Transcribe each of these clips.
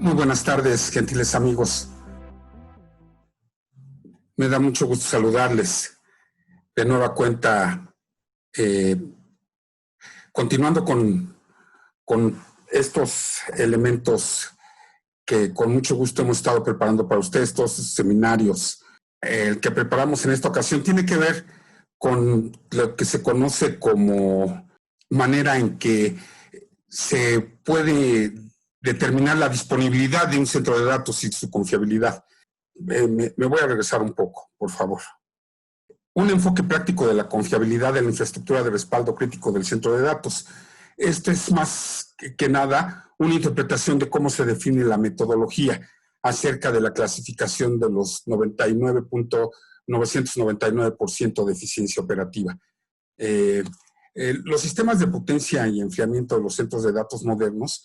Muy buenas tardes, gentiles amigos. Me da mucho gusto saludarles. De nueva cuenta, continuando con estos elementos que con mucho gusto hemos estado preparando para ustedes, todos estos seminarios. El que preparamos en esta ocasión tiene que ver con lo que se conoce como manera en que se puede determinar la disponibilidad de un centro de datos y su confiabilidad. Me voy a regresar un poco, por favor. Un enfoque práctico de la confiabilidad de la infraestructura de respaldo crítico del centro de datos. Esto es más que nada una interpretación de cómo se define la metodología acerca de la clasificación de los 99.999% de eficiencia operativa. Los sistemas de potencia y enfriamiento de los centros de datos modernos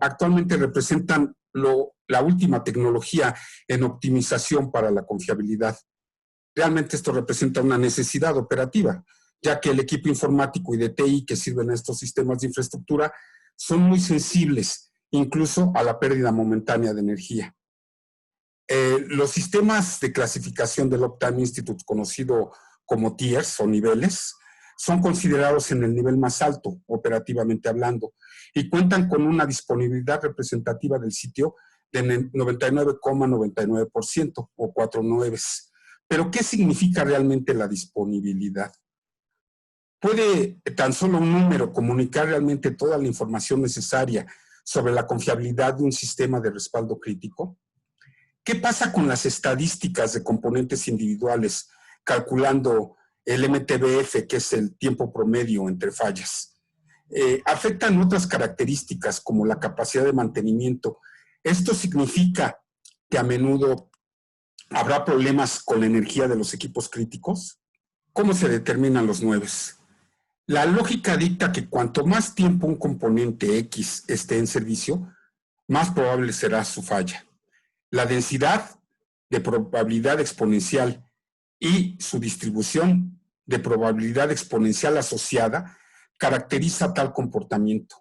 actualmente representan la última tecnología en optimización para la confiabilidad. Realmente esto representa una necesidad operativa, ya que el equipo informático y de TI que sirven a estos sistemas de infraestructura son muy sensibles, incluso a la pérdida momentánea de energía. Los sistemas de clasificación del Uptime Institute, conocido como tiers o niveles, son considerados en el nivel más alto, operativamente hablando, y cuentan con una disponibilidad representativa del sitio de 99,99% o 4 nueves. Pero, ¿qué significa realmente la disponibilidad? ¿Puede tan solo un número comunicar realmente toda la información necesaria sobre la confiabilidad de un sistema de respaldo crítico? ¿Qué pasa con las estadísticas de componentes individuales calculando el MTBF, que es el tiempo promedio entre fallas? Afectan otras características como la capacidad de mantenimiento. Esto significa que a menudo habrá problemas con la energía de los equipos críticos. ¿Cómo se determinan los nueves? La lógica dicta que cuanto más tiempo un componente X esté en servicio, más probable será su falla. La densidad de probabilidad exponencial y su distribución de probabilidad exponencial asociada caracteriza tal comportamiento.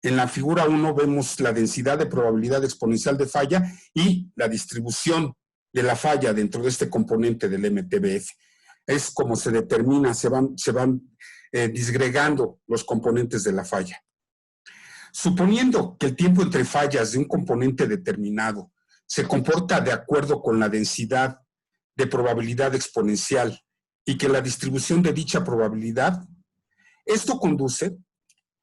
En la figura 1 vemos la densidad de probabilidad exponencial de falla y la distribución de la falla dentro de este componente del MTBF. Es como se determina, se van disgregando los componentes de la falla. Suponiendo que el tiempo entre fallas de un componente determinado se comporta de acuerdo con la densidad de probabilidad exponencial y que la distribución de dicha probabilidad, esto conduce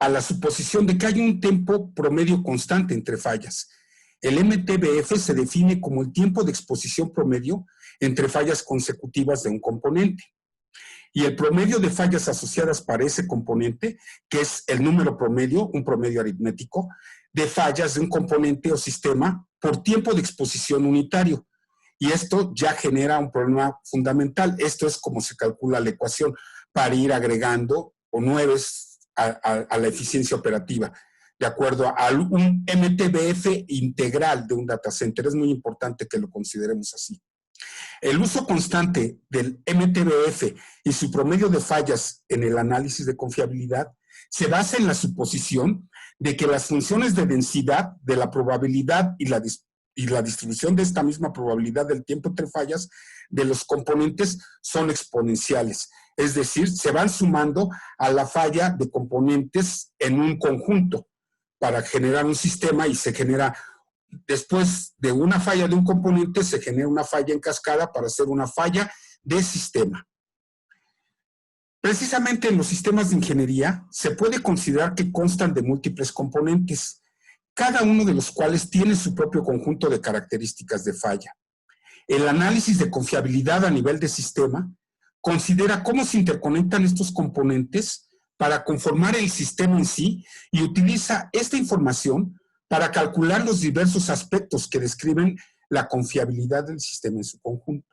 a la suposición de que hay un tiempo promedio constante entre fallas. El MTBF se define como el tiempo de exposición promedio entre fallas consecutivas de un componente. Y el promedio de fallas asociadas para ese componente, que es el número promedio, un promedio aritmético, de fallas de un componente o sistema por tiempo de exposición unitario. Y esto ya genera un problema fundamental. Esto es como se calcula la ecuación para ir agregando o nueves a la eficiencia operativa, de acuerdo a un MTBF integral de un data center. Es muy importante que lo consideremos así. El uso constante del MTBF y su promedio de fallas en el análisis de confiabilidad se basa en la suposición de que las funciones de densidad de la probabilidad y la distribución de esta misma probabilidad del tiempo entre fallas de los componentes son exponenciales. Es decir, se van sumando a la falla de componentes en un conjunto para generar un sistema y se genera, después de una falla de un componente, se genera una falla en cascada para hacer una falla de sistema. Precisamente en los sistemas de ingeniería se puede considerar que constan de múltiples componentes, cada uno de los cuales tiene su propio conjunto de características de falla. El análisis de confiabilidad a nivel de sistema considera cómo se interconectan estos componentes para conformar el sistema en sí y utiliza esta información para calcular los diversos aspectos que describen la confiabilidad del sistema en su conjunto.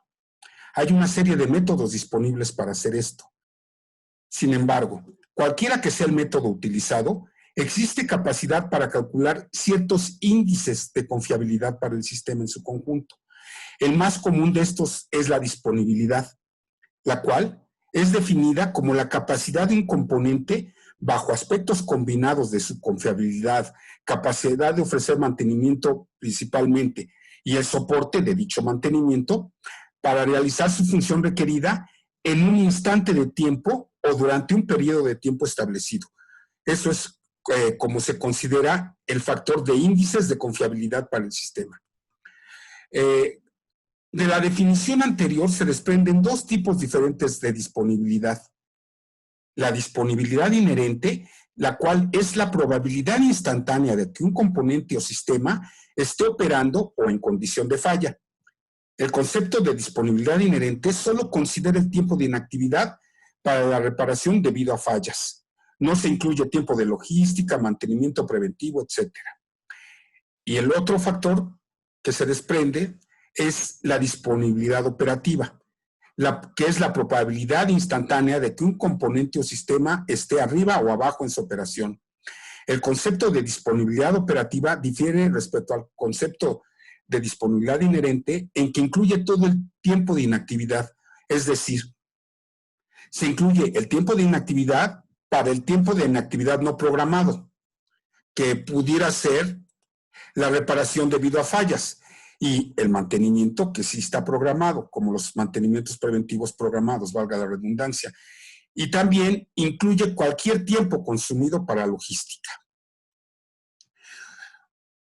Hay una serie de métodos disponibles para hacer esto. Sin embargo, cualquiera que sea el método utilizado, existe capacidad para calcular ciertos índices de confiabilidad para el sistema en su conjunto. El más común de estos es la disponibilidad, la cual es definida como la capacidad de un componente bajo aspectos combinados de su confiabilidad, capacidad de ofrecer mantenimiento principalmente y el soporte de dicho mantenimiento para realizar su función requerida en un instante de tiempo o durante un periodo de tiempo establecido. Eso es como se considera el factor de índices de confiabilidad para el sistema. De la definición anterior se desprenden dos tipos diferentes de disponibilidad. La disponibilidad inherente, la cual es la probabilidad instantánea de que un componente o sistema esté operando o en condición de falla. El concepto de disponibilidad inherente solo considera el tiempo de inactividad para la reparación debido a fallas. No se incluye tiempo de logística, mantenimiento preventivo, etc. Y el otro factor que se desprende es la disponibilidad operativa, que es la probabilidad instantánea de que un componente o sistema esté arriba o abajo en su operación. El concepto de disponibilidad operativa difiere respecto al concepto de disponibilidad inherente en que incluye todo el tiempo de inactividad, es decir, se incluye el tiempo de inactividad para el tiempo de inactividad no programado, que pudiera ser la reparación debido a fallas, y el mantenimiento que sí está programado, como los mantenimientos preventivos programados, valga la redundancia. Y también incluye cualquier tiempo consumido para logística.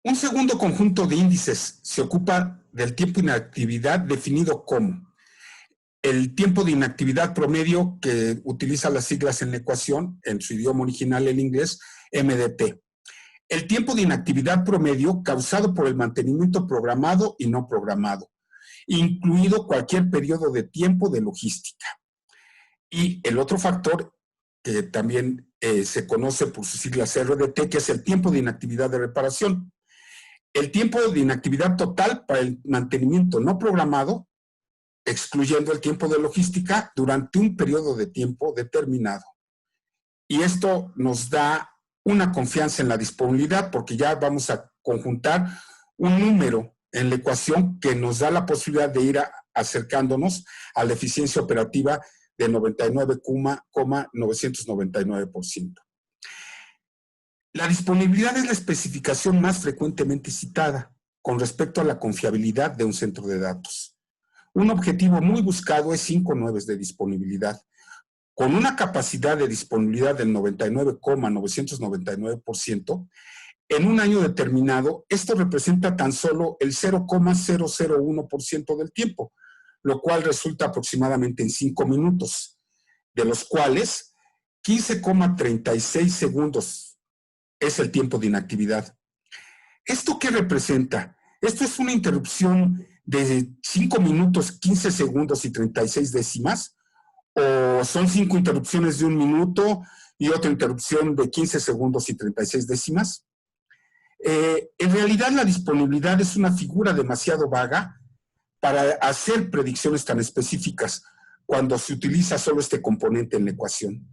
Un segundo conjunto de índices se ocupa del tiempo de inactividad definido como el tiempo de inactividad promedio, que utiliza las siglas en la ecuación, en su idioma original, el inglés, MDT. El tiempo de inactividad promedio causado por el mantenimiento programado y no programado, incluido cualquier periodo de tiempo de logística. Y el otro factor, que también se conoce por sus siglas RDT, que es el tiempo de inactividad de reparación. El tiempo de inactividad total para el mantenimiento no programado, excluyendo el tiempo de logística, durante un periodo de tiempo determinado. Y esto nos da una confianza en la disponibilidad, porque ya vamos a conjuntar un número en la ecuación que nos da la posibilidad de ir acercándonos a la eficiencia operativa de 99,999%. La disponibilidad es la especificación más frecuentemente citada con respecto a la confiabilidad de un centro de datos. Un objetivo muy buscado es 5 9 de disponibilidad, con una capacidad de disponibilidad del 99,999%, en un año determinado, esto representa tan solo el 0,001% del tiempo, lo cual resulta aproximadamente en 5 minutos, de los cuales 15,36 segundos es el tiempo de inactividad. ¿Esto qué representa? Esto es una interrupción de 5 minutos, 15 segundos y 36 décimas, o son 5 interrupciones de 1 minuto y otra interrupción de 15 segundos y 36 décimas. En realidad, la disponibilidad es una figura demasiado vaga para hacer predicciones tan específicas cuando se utiliza solo este componente en la ecuación.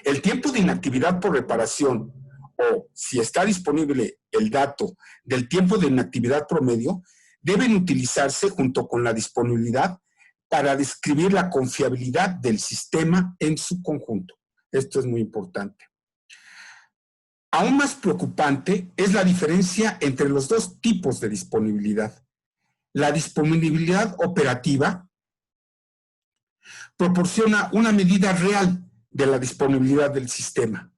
El tiempo de inactividad por reparación, o si está disponible el dato del tiempo de inactividad promedio, deben utilizarse junto con la disponibilidad para describir la confiabilidad del sistema en su conjunto. Esto es muy importante. Aún más preocupante es la diferencia entre los dos tipos de disponibilidad. La disponibilidad operativa proporciona una medida real de la disponibilidad del sistema.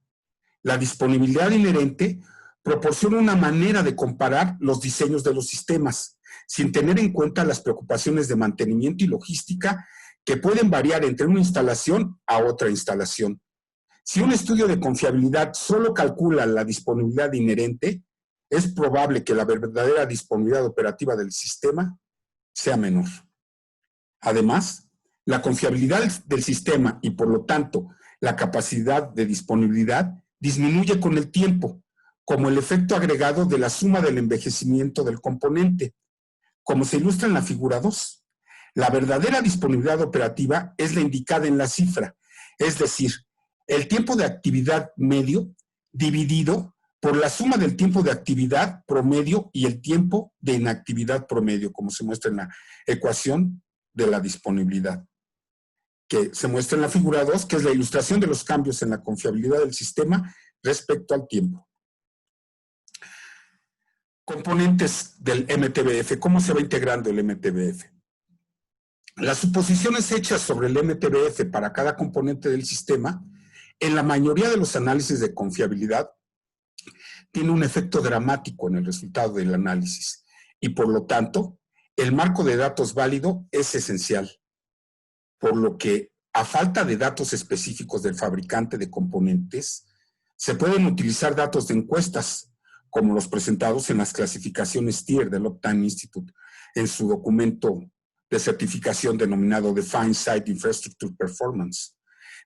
La disponibilidad inherente proporciona una manera de comparar los diseños de los sistemas, sin tener en cuenta las preocupaciones de mantenimiento y logística que pueden variar entre una instalación a otra instalación. Si un estudio de confiabilidad solo calcula la disponibilidad inherente, es probable que la verdadera disponibilidad operativa del sistema sea menor. Además, la confiabilidad del sistema y por lo tanto la capacidad de disponibilidad disminuye con el tiempo, como el efecto agregado de la suma del envejecimiento del componente, como se ilustra en la figura 2. La verdadera disponibilidad operativa es la indicada en la cifra, es decir, el tiempo de actividad medio dividido por la suma del tiempo de actividad promedio y el tiempo de inactividad promedio, como se muestra en la ecuación de la disponibilidad. que se muestra en la figura 2, que es la ilustración de los cambios en la confiabilidad del sistema respecto al tiempo. Componentes del MTBF. ¿Cómo se va integrando el MTBF? Las suposiciones hechas sobre el MTBF para cada componente del sistema, en la mayoría de los análisis de confiabilidad, tiene un efecto dramático en el resultado del análisis y, por lo tanto, el marco de datos válido es esencial, por lo que, a falta de datos específicos del fabricante de componentes, se pueden utilizar datos de encuestas, como los presentados en las clasificaciones TIER del Uptime Institute, en su documento de certificación denominado Defined Site Infrastructure Performance.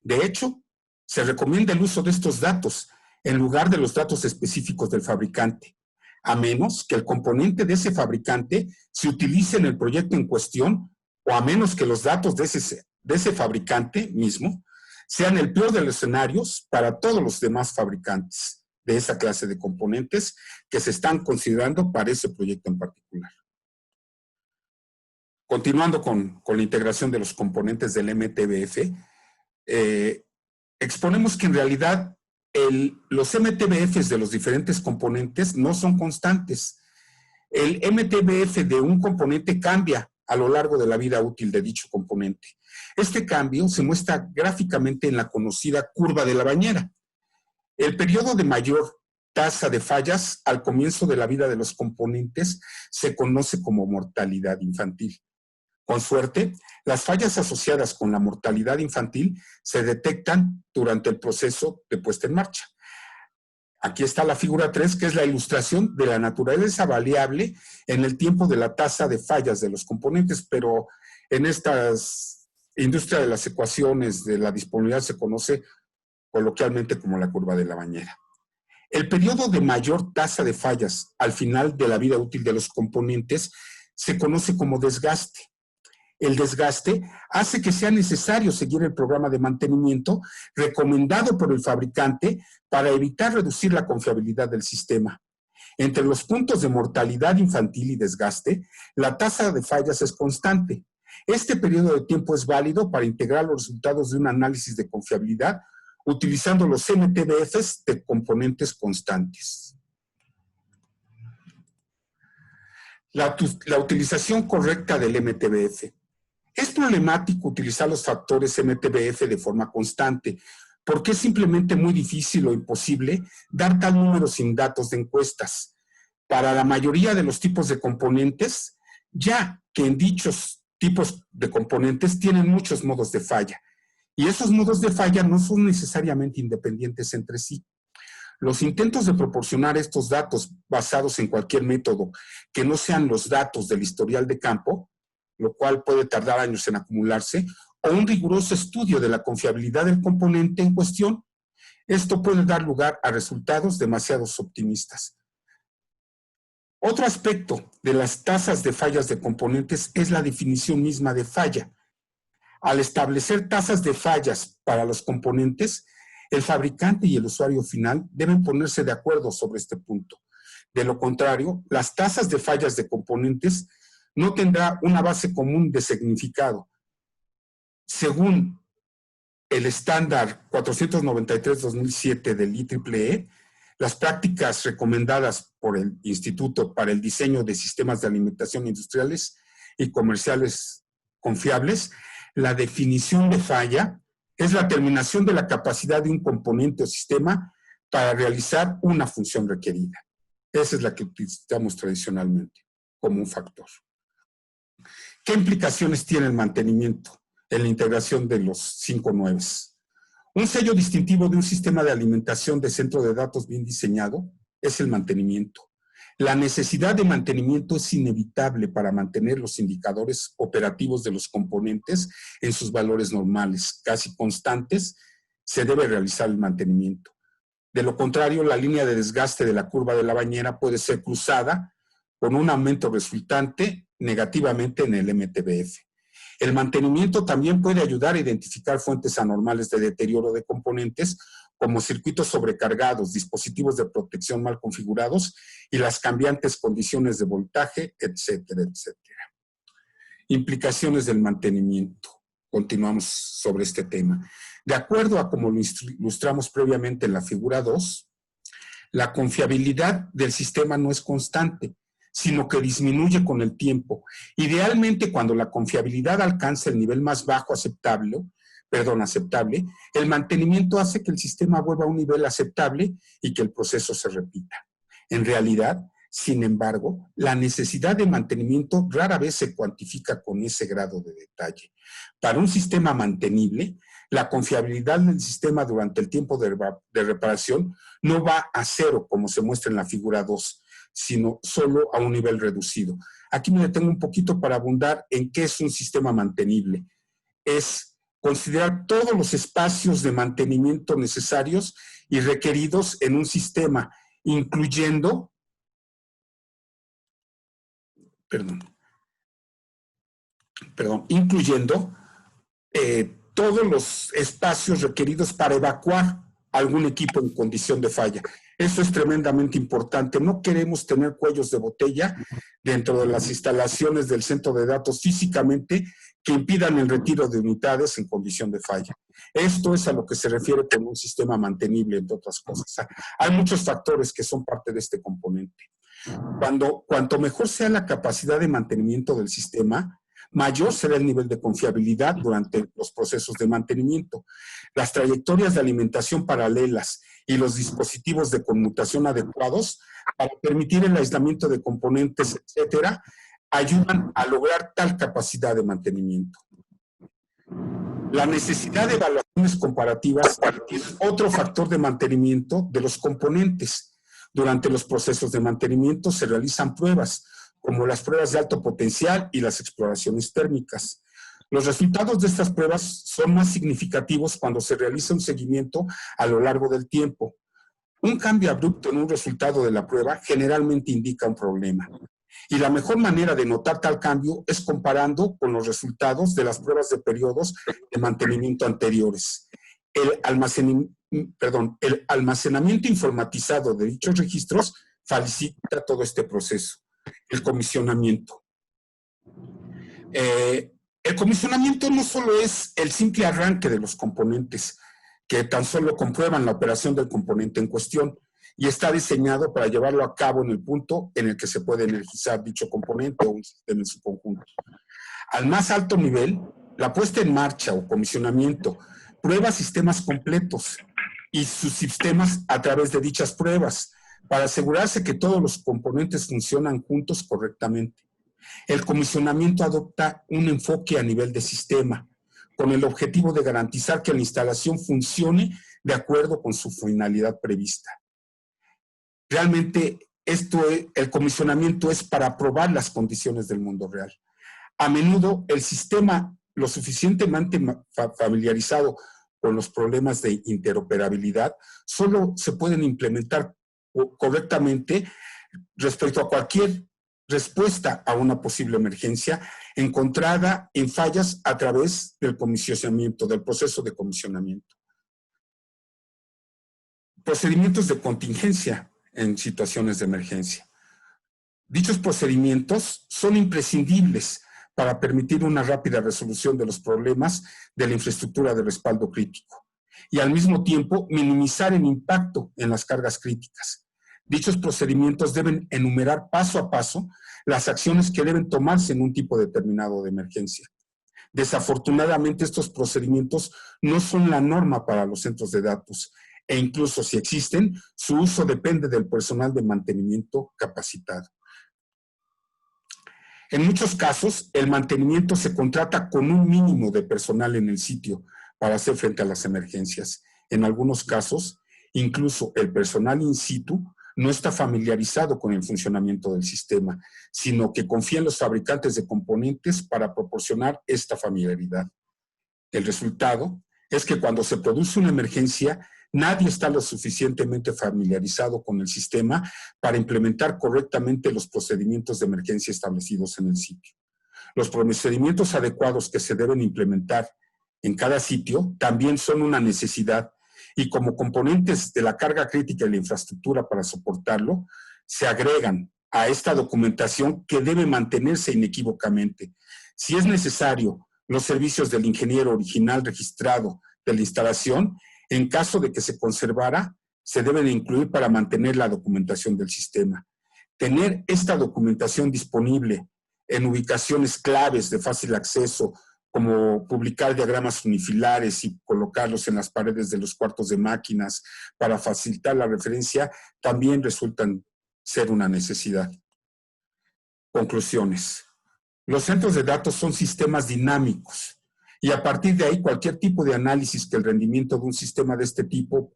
De hecho, se recomienda el uso de estos datos en lugar de los datos específicos del fabricante, a menos que el componente de ese fabricante se utilice en el proyecto en cuestión, o a menos que los datos de ese fabricante mismo sean el peor de los escenarios para todos los demás fabricantes de esa clase de componentes que se están considerando para ese proyecto en particular. Continuando con la integración de los componentes del MTBF, exponemos que en realidad los MTBFs de los diferentes componentes no son constantes. El MTBF de un componente cambia a lo largo de la vida útil de dicho componente. Este cambio se muestra gráficamente en la conocida curva de la bañera. El periodo de mayor tasa de fallas al comienzo de la vida de los componentes se conoce como mortalidad infantil. Con suerte, las fallas asociadas con la mortalidad infantil se detectan durante el proceso de puesta en marcha. Aquí está la figura 3, que es la ilustración de la naturaleza variable en el tiempo de la tasa de fallas de los componentes, pero en esta industria de las ecuaciones de la disponibilidad se conoce coloquialmente como la curva de la bañera. El periodo de mayor tasa de fallas al final de la vida útil de los componentes se conoce como desgaste. El desgaste hace que sea necesario seguir el programa de mantenimiento recomendado por el fabricante para evitar reducir la confiabilidad del sistema. Entre los puntos de mortalidad infantil y desgaste, la tasa de fallas es constante. Este periodo de tiempo es válido para integrar los resultados de un análisis de confiabilidad utilizando los MTBFs de componentes constantes. La utilización correcta del MTBF. Es problemático utilizar los factores MTBF de forma constante, porque es simplemente muy difícil o imposible dar tal número sin datos de encuestas. Para la mayoría de los tipos de componentes, ya que en dichos tipos de componentes tienen muchos modos de falla, y esos modos de falla no son necesariamente independientes entre sí. Los intentos de proporcionar estos datos basados en cualquier método que no sean los datos del historial de campo, lo cual puede tardar años en acumularse, o un riguroso estudio de la confiabilidad del componente en cuestión, esto puede dar lugar a resultados demasiado optimistas. Otro aspecto de las tasas de fallas de componentes es la definición misma de falla. Al establecer tasas de fallas para los componentes, el fabricante y el usuario final deben ponerse de acuerdo sobre este punto. De lo contrario, las tasas de fallas de componentes no tendrá una base común de significado. Según el estándar 493-2007 del IEEE, las prácticas recomendadas por el Instituto para el Diseño de Sistemas de Alimentación Industriales y Comerciales Confiables, la definición de falla es la terminación de la capacidad de un componente o sistema para realizar una función requerida. Esa es la que utilizamos tradicionalmente como un factor. ¿Qué implicaciones tiene el mantenimiento en la integración de los 5 9s? Un sello distintivo de un sistema de alimentación de centro de datos bien diseñado es el mantenimiento. La necesidad de mantenimiento es inevitable para mantener los indicadores operativos de los componentes en sus valores normales, casi constantes. Se debe realizar el mantenimiento. De lo contrario, la línea de desgaste de la curva de la bañera puede ser cruzada con un aumento resultante negativamente en el MTBF. El mantenimiento también puede ayudar a identificar fuentes anormales de deterioro de componentes como circuitos sobrecargados, dispositivos de protección mal configurados y las cambiantes condiciones de voltaje, etcétera, etcétera. Implicaciones del mantenimiento. continuamos sobre este tema. De acuerdo a como lo ilustramos previamente en la figura 2, la confiabilidad del sistema no es constante, sino que disminuye con el tiempo. Idealmente, cuando la confiabilidad alcanza el nivel más bajo aceptable, el mantenimiento hace que el sistema vuelva a un nivel aceptable y que el proceso se repita. En realidad, sin embargo, la necesidad de mantenimiento rara vez se cuantifica con ese grado de detalle. Para un sistema mantenible, la confiabilidad del sistema durante el tiempo de reparación no va a cero, como se muestra en la figura 2, sino solo a un nivel reducido. Aquí me detengo un poquito para abundar en qué es un sistema mantenible. Es considerar todos los espacios de mantenimiento necesarios y requeridos en un sistema, incluyendo todos los espacios requeridos para evacuar algún equipo en condición de falla. Eso es tremendamente importante. No queremos tener cuellos de botella dentro de las instalaciones del centro de datos físicamente que impidan el retiro de unidades en condición de falla. Esto es a lo que se refiere con un sistema mantenible, entre otras cosas. Hay muchos factores que son parte de este componente. Cuanto mejor sea la capacidad de mantenimiento del sistema, mayor será el nivel de confiabilidad durante los procesos de mantenimiento. Las trayectorias de alimentación paralelas y los dispositivos de conmutación adecuados para permitir el aislamiento de componentes, etcétera, ayudan a lograr tal capacidad de mantenimiento. La necesidad de evaluaciones comparativas es otro factor de mantenimiento de los componentes. Durante los procesos de mantenimiento se realizan pruebas, como las pruebas de alto potencial y las exploraciones térmicas. Los resultados de estas pruebas son más significativos cuando se realiza un seguimiento a lo largo del tiempo. Un cambio abrupto en un resultado de la prueba generalmente indica un problema. Y la mejor manera de notar tal cambio es comparando con los resultados de las pruebas de periodos de mantenimiento anteriores. El almacenamiento informatizado de dichos registros facilita todo este proceso. El comisionamiento. El comisionamiento no solo es el simple arranque de los componentes, que tan solo comprueban la operación del componente en cuestión, y está diseñado para llevarlo a cabo en el punto en el que se puede energizar dicho componente o un sistema en su conjunto. Al más alto nivel, la puesta en marcha o comisionamiento prueba sistemas completos y sus sistemas a través de dichas pruebas para asegurarse que todos los componentes funcionan juntos correctamente. El comisionamiento adopta un enfoque a nivel de sistema, con el objetivo de garantizar que la instalación funcione de acuerdo con su finalidad prevista. Realmente el comisionamiento es para probar las condiciones del mundo real. A menudo el sistema lo suficientemente familiarizado con los problemas de interoperabilidad solo se pueden implementar correctamente respecto a cualquier respuesta a una posible emergencia encontrada en fallas a través del comisionamiento, del proceso de comisionamiento. Procedimientos de contingencia en situaciones de emergencia. Dichos procedimientos son imprescindibles para permitir una rápida resolución de los problemas de la infraestructura de respaldo crítico y al mismo tiempo minimizar el impacto en las cargas críticas. Dichos procedimientos deben enumerar paso a paso las acciones que deben tomarse en un tipo determinado de emergencia. Desafortunadamente, estos procedimientos no son la norma para los centros de datos e incluso si existen, su uso depende del personal de mantenimiento capacitado. En muchos casos, el mantenimiento se contrata con un mínimo de personal en el sitio para hacer frente a las emergencias. En algunos casos, incluso el personal in situ no está familiarizado con el funcionamiento del sistema, sino que confía en los fabricantes de componentes para proporcionar esta familiaridad. El resultado es que cuando se produce una emergencia, nadie está lo suficientemente familiarizado con el sistema para implementar correctamente los procedimientos de emergencia establecidos en el sitio. Los procedimientos adecuados que se deben implementar en cada sitio también son una necesidad y como componentes de la carga crítica y la infraestructura para soportarlo, se agregan a esta documentación que debe mantenerse inequívocamente. Si es necesario los servicios del ingeniero original registrado de la instalación, en caso de que se conservara, se deben incluir para mantener la documentación del sistema. Tener esta documentación disponible en ubicaciones claves de fácil acceso, como publicar diagramas unifilares y colocarlos en las paredes de los cuartos de máquinas para facilitar la referencia, también resultan ser una necesidad. Conclusiones. Los centros de datos son sistemas dinámicos y a partir de ahí cualquier tipo de análisis que el rendimiento de un sistema de este tipo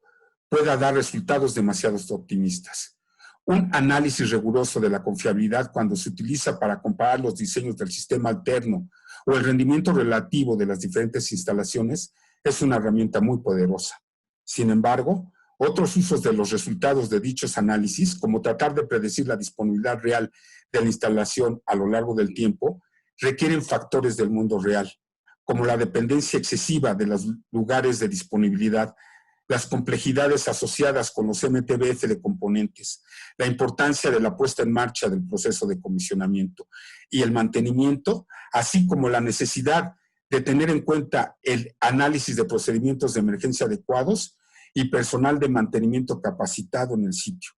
pueda dar resultados demasiado optimistas. Un análisis riguroso de la confiabilidad cuando se utiliza para comparar los diseños del sistema alterno o el rendimiento relativo de las diferentes instalaciones es una herramienta muy poderosa. Sin embargo, otros usos de los resultados de dichos análisis, como tratar de predecir la disponibilidad real de la instalación a lo largo del tiempo, requieren factores del mundo real, como la dependencia excesiva de los lugares de disponibilidad, las complejidades asociadas con los MTBF de componentes, la importancia de la puesta en marcha del proceso de comisionamiento y el mantenimiento, así como la necesidad de tener en cuenta el análisis de procedimientos de emergencia adecuados y personal de mantenimiento capacitado en el sitio.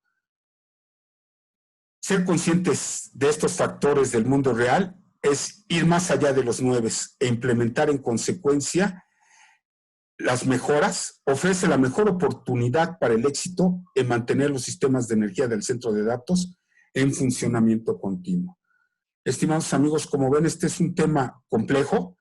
Ser conscientes de estos factores del mundo real es ir más allá de los 9 e implementar en consecuencia las mejoras, ofrece la mejor oportunidad para el éxito en mantener los sistemas de energía del centro de datos en funcionamiento continuo. Estimados amigos, como ven, este es un tema complejo.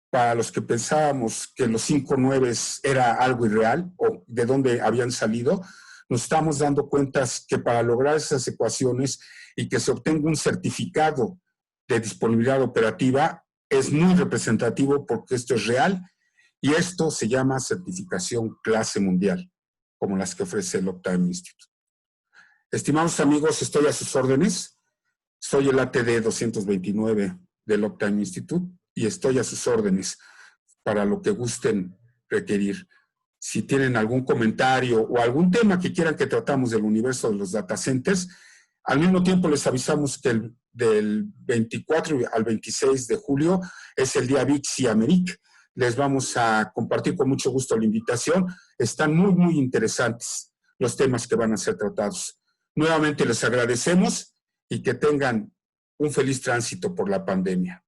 Para los que pensábamos que los 5 9 era algo irreal o de dónde habían salido, nos estamos dando cuenta que para lograr esas ecuaciones y que se obtenga un certificado de disponibilidad operativa es muy representativo porque esto es real y esto se llama certificación clase mundial, como las que ofrece el Uptime Institute. Estimados amigos, estoy a sus órdenes. Soy el ATD 229 del Uptime Institute y estoy a sus órdenes para lo que gusten requerir. Si tienen algún comentario o algún tema que quieran que tratamos del universo de los data centers, al mismo tiempo les avisamos que del 24 al 26 de julio es el día VIX y Americ. Les vamos a compartir con mucho gusto la invitación. Están muy, muy interesantes los temas que van a ser tratados. Nuevamente les agradecemos y que tengan un feliz tránsito por la pandemia.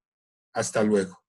Hasta luego.